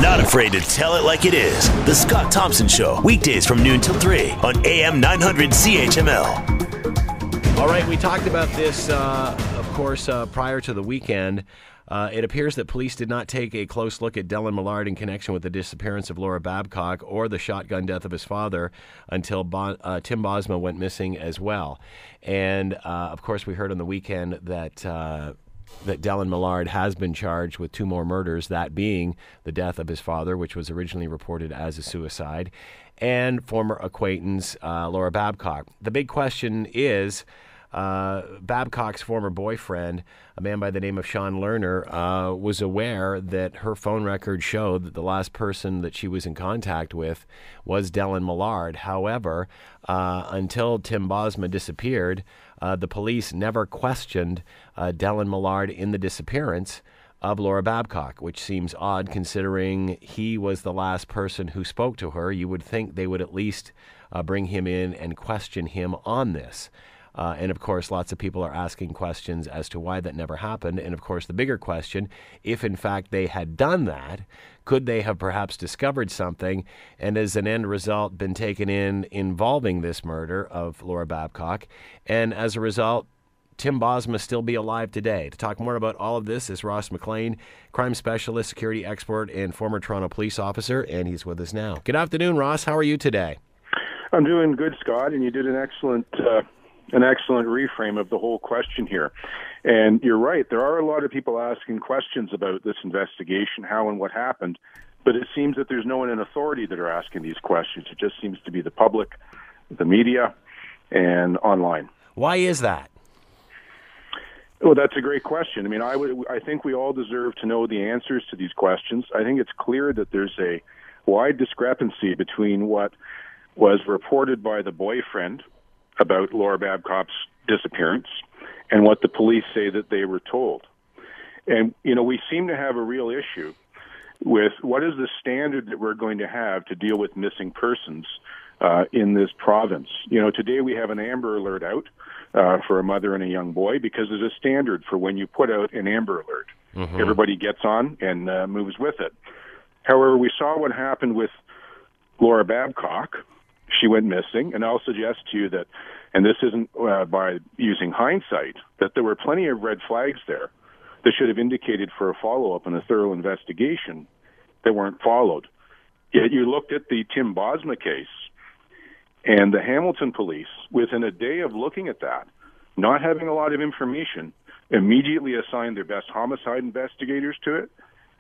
not afraid to tell it like it is. The Scott Thompson Show, weekdays from noon till 3 on AM900 CHML. All right, we talked about this, of course, prior to the weekend. It appears that police did not take a close look at Dylan Millard in connection with the disappearance of Laura Babcock or the shotgun death of his father until Tim Bosma went missing as well. And, of course, we heard on the weekend that Dylan Millard has been charged with 2 more murders, that being the death of his father, which was originally reported as a suicide, and former acquaintance Laura Babcock. The big question is, Babcock's former boyfriend, a man by the name of Sean Lerner, was aware that her phone record showed that the last person that she was in contact with was Dylan Millard. However, until Tim Bosma disappeared, the police never questioned Dylan Millard in the disappearance of Laura Babcock, which seems odd considering he was the last person who spoke to her. You would think they would at least bring him in and question him on this. And, of course, lots of people are asking questions as to why that never happened. And, of course, the bigger question, if, in fact, they had done that, could they have perhaps discovered something and, as an end result, been taken in involving this murder of Laura Babcock? And, as a result, Tim Bosma still be alive today? To talk more about all of this is Ross McLean, crime specialist, security expert, and former Toronto police officer, and he's with us now. Good afternoon, Ross. How are you today? I'm doing good, Scott, and you did an excellent reframe of the whole question here. And you're right, there are a lot of people asking questions about this investigation, how and what happened, but it seems that there's no one in authority that are asking these questions. It just seems to be the public, the media, and online. Why is that? Well, that's a great question. I mean, I think we all deserve to know the answers to these questions. I think it's clear that there's a wide discrepancy between what was reported by the boyfriend about Laura Babcock's disappearance and what the police say that they were told. And, you know, we seem to have a real issue with what is the standard that we're going to have to deal with missing persons in this province. You know, today we have an Amber Alert out for a mother and a young boy because there's a standard for when you put out an Amber Alert. Mm-hmm. Everybody gets on and moves with it. However, we saw what happened with Laura Babcock. She went missing, and I'll suggest to you that, and this isn't by using hindsight, that there were plenty of red flags there that should have indicated for a follow-up and a thorough investigation that weren't followed. Yet you looked at the Tim Bosma case, and the Hamilton police, within a day of looking at that, not having a lot of information, immediately assigned their best homicide investigators to it,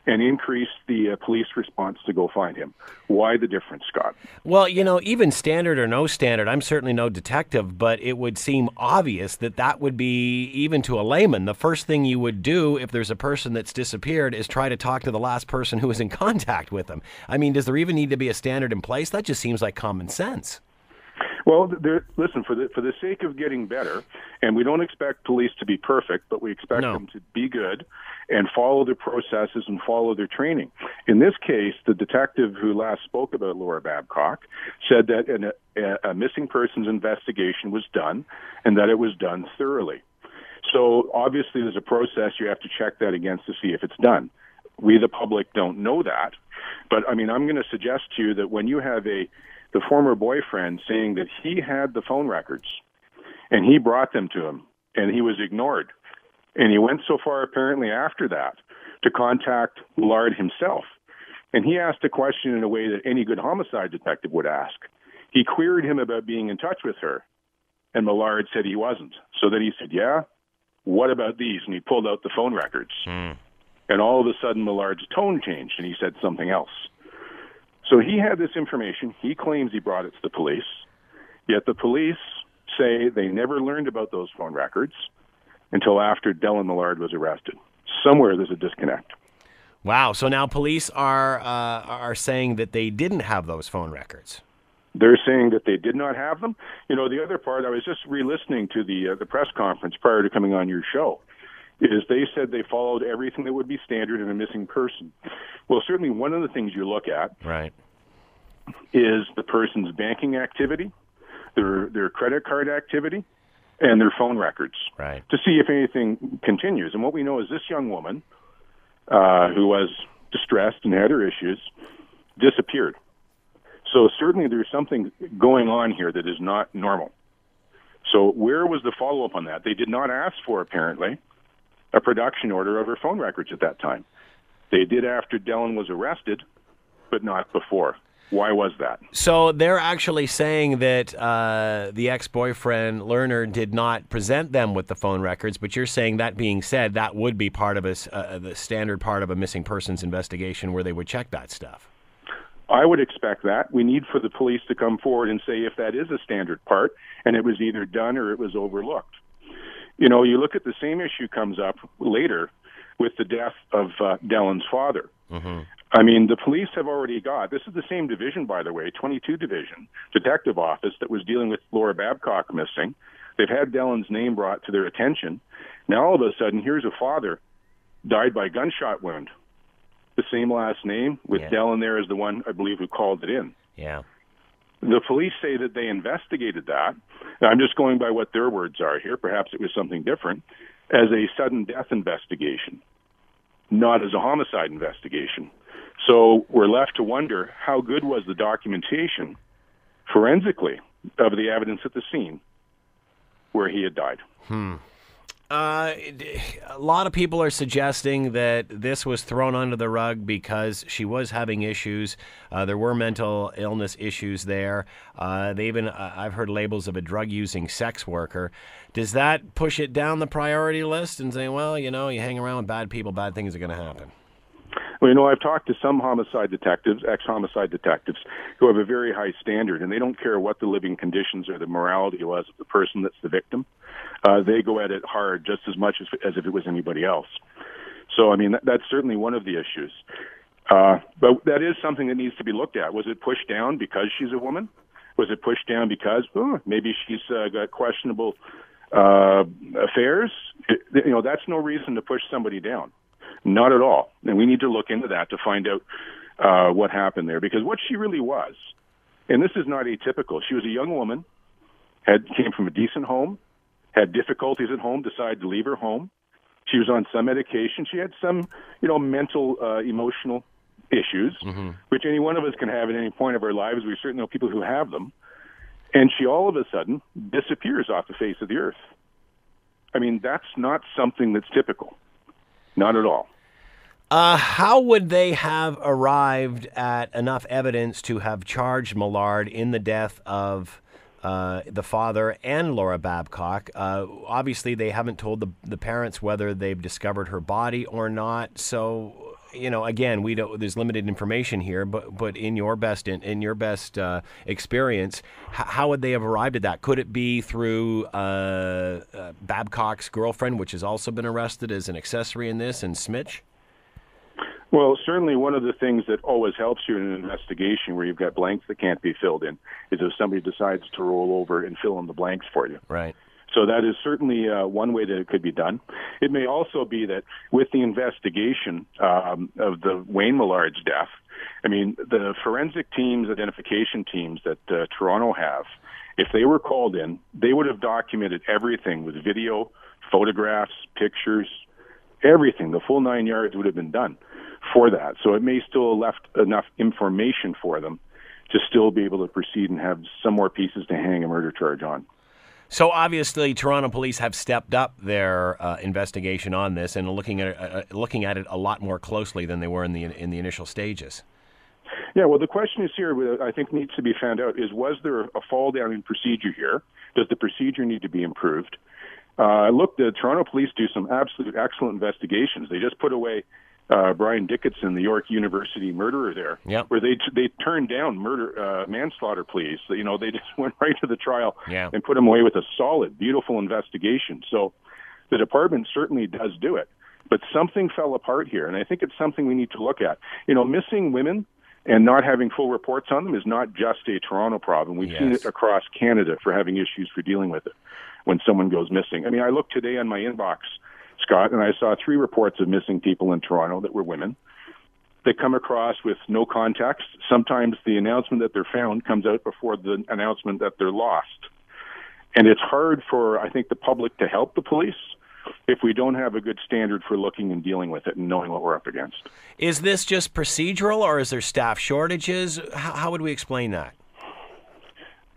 and increase the police response to go find him. Why the difference, Scott? Well, you know, even standard or no standard, I'm certainly no detective, but it would seem obvious that that would be, even to a layman, the first thing you would do if there's a person that's disappeared is try to talk to the last person who was in contact with them. I mean, does there even need to be a standard in place? That just seems like common sense. Well, listen, for the sake of getting better, and we don't expect police to be perfect, but we expect them to be good and follow their processes and follow their training. In this case, the detective who last spoke about Laura Babcock said that a missing persons investigation was done and that it was done thoroughly. So obviously there's a process. You have to check that against to see if it's done. We, the public, don't know that. But, I mean, I'm going to suggest to you that when you have the former boyfriend saying that he had the phone records and he brought them to him and he was ignored, and he went so far apparently after that to contact Millard himself, and he asked a question in a way that any good homicide detective would ask. He queried him about being in touch with her, and Millard said he wasn't. So then he said, yeah, what about these? And he pulled out the phone records. And all of a sudden Millard's tone changed and he said something else. So he had this information. He claims he brought it to the police, yet the police say they never learned about those phone records until after Dylan Millard was arrested. Somewhere there's a disconnect. Wow. So now police are saying that they didn't have those phone records. They're saying that they did not have them. You know, the other part, I was just re-listening to the press conference prior to coming on your show, is they said they followed everything that would be standard in a missing person. Well, certainly one of the things you look at is the person's banking activity, their credit card activity, and their phone records to see if anything continues. And what we know is this young woman, who was distressed and had her issues, disappeared. So certainly there's something going on here that is not normal. So where was the follow-up on that? They did not ask for, apparently, a production order of her phone records at that time. They did after Dellen was arrested, but not before. Why was that? So they're actually saying that the ex-boyfriend, Lerner, did not present them with the phone records, but you're saying, that being said, that would be part of the standard part of a missing persons investigation where they would check that stuff. I would expect that. We need for the police to come forward and say if that is a standard part, and it was either done or it was overlooked. You know, you look at the same issue comes up later with the death of Dellen's father. Mm-hmm. I mean, the police have already got, this is the same division, by the way, 22 Division, Detective Office that was dealing with Laura Babcock missing. They've had Dellen's name brought to their attention. Now, all of a sudden, here's a father died by gunshot wound. The same last name, with Dellen there as the one, I believe, who called it in. Yeah. The police say that they investigated that. Now, I'm just going by what their words are here. Perhaps it was something different, as a sudden death investigation, not as a homicide investigation. So we're left to wonder how good was the documentation forensically of the evidence at the scene where he had died. A lot of people are suggesting that this was thrown under the rug because she was having issues. There were mental illness issues there. They even, I've heard labels of a drug-using sex worker. Does that push it down the priority list and say, well, you know, you hang around with bad people, bad things are going to happen? Well, you know, I've talked to some homicide detectives, ex-homicide detectives, who have a very high standard, and they don't care what the living conditions or the morality was of the person that's the victim. They go at it hard just as much as if it was anybody else. So, I mean, that's certainly one of the issues. But that is something that needs to be looked at. Was it pushed down because she's a woman? Was it pushed down because maybe she's got questionable affairs? You know, that's no reason to push somebody down. Not at all. And we need to look into that to find out what happened there. Because what she really was, and this is not atypical, she was a young woman, came from a decent home, had difficulties at home, decided to leave her home. She was on some medication. She had some, you know, mental, emotional issues, which any one of us can have at any point of our lives. We certainly know people who have them. And she all of a sudden disappears off the face of the earth. I mean, that's not something that's typical. Not at all. How would they have arrived at enough evidence to have charged Millard in the death of the father and Laura Babcock? Obviously, they haven't told the parents whether they've discovered her body or not. So, you know, again, we don't. There's limited information here. But in your best experience, how would they have arrived at that? Could it be through Babcock's girlfriend, which has also been arrested as an accessory in this, and Smitch? Well, certainly one of the things that always helps you in an investigation where you've got blanks that can't be filled in is if somebody decides to roll over and fill in the blanks for you. Right. So that is certainly one way that it could be done. It may also be that with the investigation of the Wayne Millard's death, I mean, the forensic teams, identification teams that Toronto have, if they were called in, they would have documented everything with video, photographs, pictures, everything. The full 9 yards would have been done for that. So it may still have left enough information for them to still be able to proceed and have some more pieces to hang a murder charge on. So obviously, Toronto police have stepped up their investigation on this and looking at it a lot more closely than they were in the initial stages. Yeah, well, the question is here, I think needs to be found out, is was there a fall down in procedure here? Does the procedure need to be improved? Look, the Toronto police do some absolute excellent investigations. They just put away Brian Dickinson, the York University murderer there, where they turned down manslaughter pleas. You know, they just went right to the trial and put him away with a solid, beautiful investigation. So the department certainly does do it. But something fell apart here, and I think it's something we need to look at. You know, missing women and not having full reports on them is not just a Toronto problem. We've seen it across Canada for having issues for dealing with it when someone goes missing. I mean, I looked today on my inbox, Scott, and I saw 3 reports of missing people in Toronto that were women. They come across with no context. Sometimes the announcement that they're found comes out before the announcement that they're lost. And it's hard for, I think, the public to help the police if we don't have a good standard for looking and dealing with it and knowing what we're up against. Is this just procedural, or is there staff shortages? How would we explain that?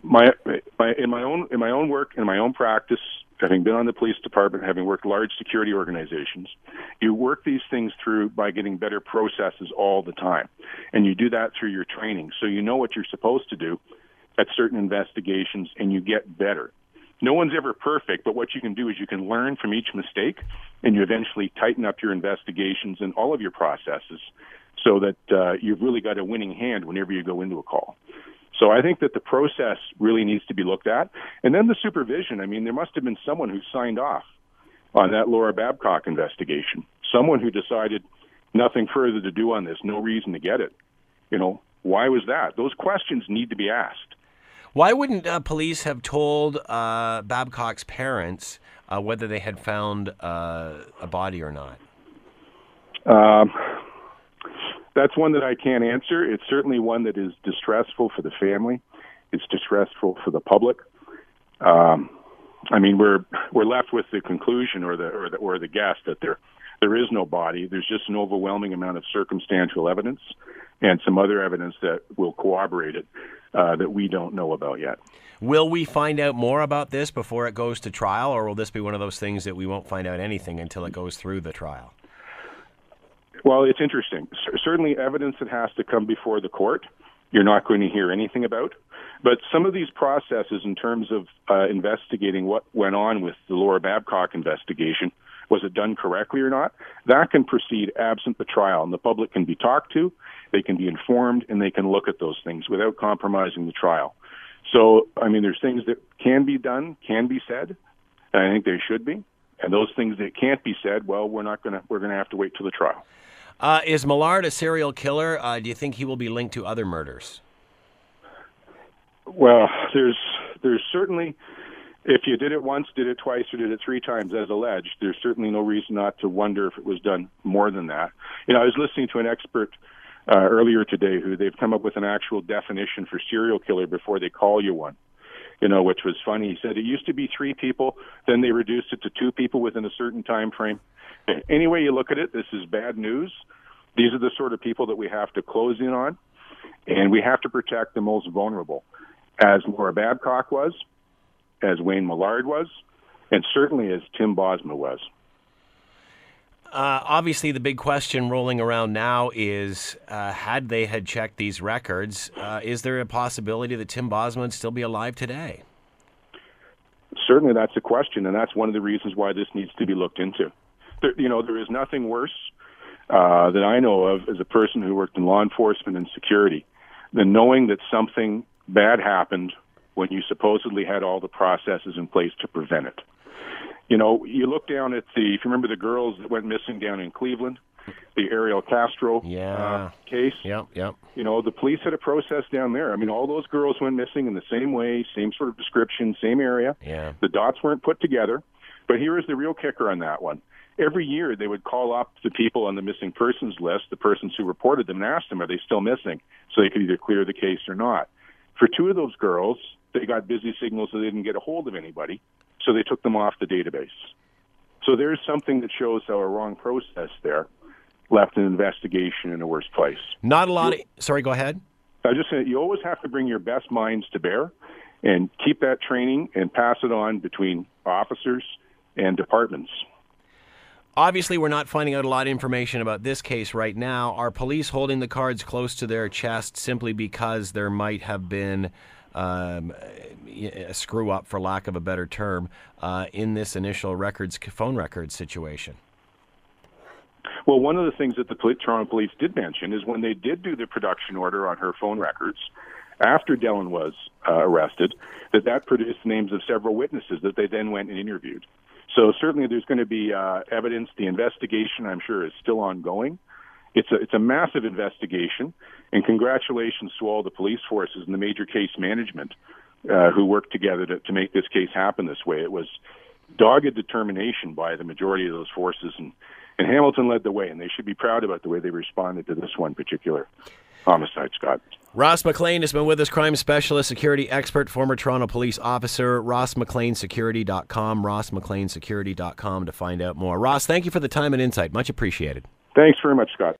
In my own work, in my own practice, having been on the police department, having worked large security organizations, you work these things through by getting better processes all the time. And you do that through your training. So you know what you're supposed to do at certain investigations, and you get better. No one's ever perfect, but what you can do is you can learn from each mistake, and you eventually tighten up your investigations and all of your processes so that you've really got a winning hand whenever you go into a call. So I think that the process really needs to be looked at. And then the supervision. I mean, there must have been someone who signed off on that Laura Babcock investigation, someone who decided nothing further to do on this, no reason to get it. You know, why was that? Those questions need to be asked. Why wouldn't police have told Babcock's parents whether they had found a body or not? That's one that I can't answer. It's certainly one that is distressful for the family. It's distressful for the public. I mean, we're left with the conclusion or the guess that there is no body. There's just an overwhelming amount of circumstantial evidence and some other evidence that will corroborate it that we don't know about yet. Will we find out more about this before it goes to trial, or will this be one of those things that we won't find out anything until it goes through the trial? Well, it's interesting. Certainly evidence that has to come before the court, you're not going to hear anything about. But some of these processes in terms of investigating what went on with the Laura Babcock investigation, was it done correctly or not, that can proceed absent the trial, and the public can be talked to, they can be informed, and they can look at those things without compromising the trial. So, I mean, there's things that can be done, can be said, and I think they should be. And those things that can't be said, well, we're going to have to wait till the trial. Is Millard a serial killer? Do you think he will be linked to other murders? Well, there's certainly, if you did it once, did it twice, or did it three times as alleged, there's certainly no reason not to wonder if it was done more than that. You know, I was listening to an expert earlier today who they've come up with an actual definition for serial killer before they call you one, you know, which was funny. He said it used to be 3 people, then they reduced it to 2 people within a certain time frame. Any way you look at it, this is bad news. These are the sort of people that we have to close in on, and we have to protect the most vulnerable, as Laura Babcock was, as Wayne Millard was, and certainly as Tim Bosma was. Obviously, the big question rolling around now is, had they checked these records, is there a possibility that Tim Bosma would still be alive today? Certainly that's a question, and that's one of the reasons why this needs to be looked into. There is nothing worse that I know of as a person who worked in law enforcement and security than knowing that something bad happened when you supposedly had all the processes in place to prevent it. You know, you look down at if you remember the girls that went missing down in Cleveland, the Ariel Castro case. Yep. You know, the police had a process down there. I mean, all those girls went missing in the same way, same sort of description, same area. Yeah. The dots weren't put together. But here is the real kicker on that one. Every year they would call up the people on the missing persons list, the persons who reported them, and ask them, are they still missing? So they could either clear the case or not. For 2 of those girls, they got busy signals so they didn't get a hold of anybody, so they took them off the database. So there's something that shows how a wrong process there left an investigation in a worse place. Not a lot of... Sorry, go ahead. I was just saying, you always have to bring your best minds to bear and keep that training and pass it on between officers and departments. Obviously, we're not finding out a lot of information about this case right now. Are police holding the cards close to their chest simply because there might have been a screw-up, for lack of a better term, in this initial phone records situation? Well, one of the things that the Toronto Police did mention is when they did do the production order on her phone records, after Dellen was arrested, that produced names of several witnesses that they then went and interviewed. So certainly there's going to be evidence. The investigation, I'm sure, is still ongoing. It's a massive investigation, and congratulations to all the police forces and the major case management who worked together to make this case happen this way. It was dogged determination by the majority of those forces, and Hamilton led the way, and they should be proud about the way they responded to this one particular homicide, Scott. Ross McLean has been with us, crime specialist, security expert, former Toronto police officer. RossMcLeanSecurity.com, RossMcLeanSecurity.com to find out more. Ross, thank you for the time and insight. Much appreciated. Thanks very much, Scott.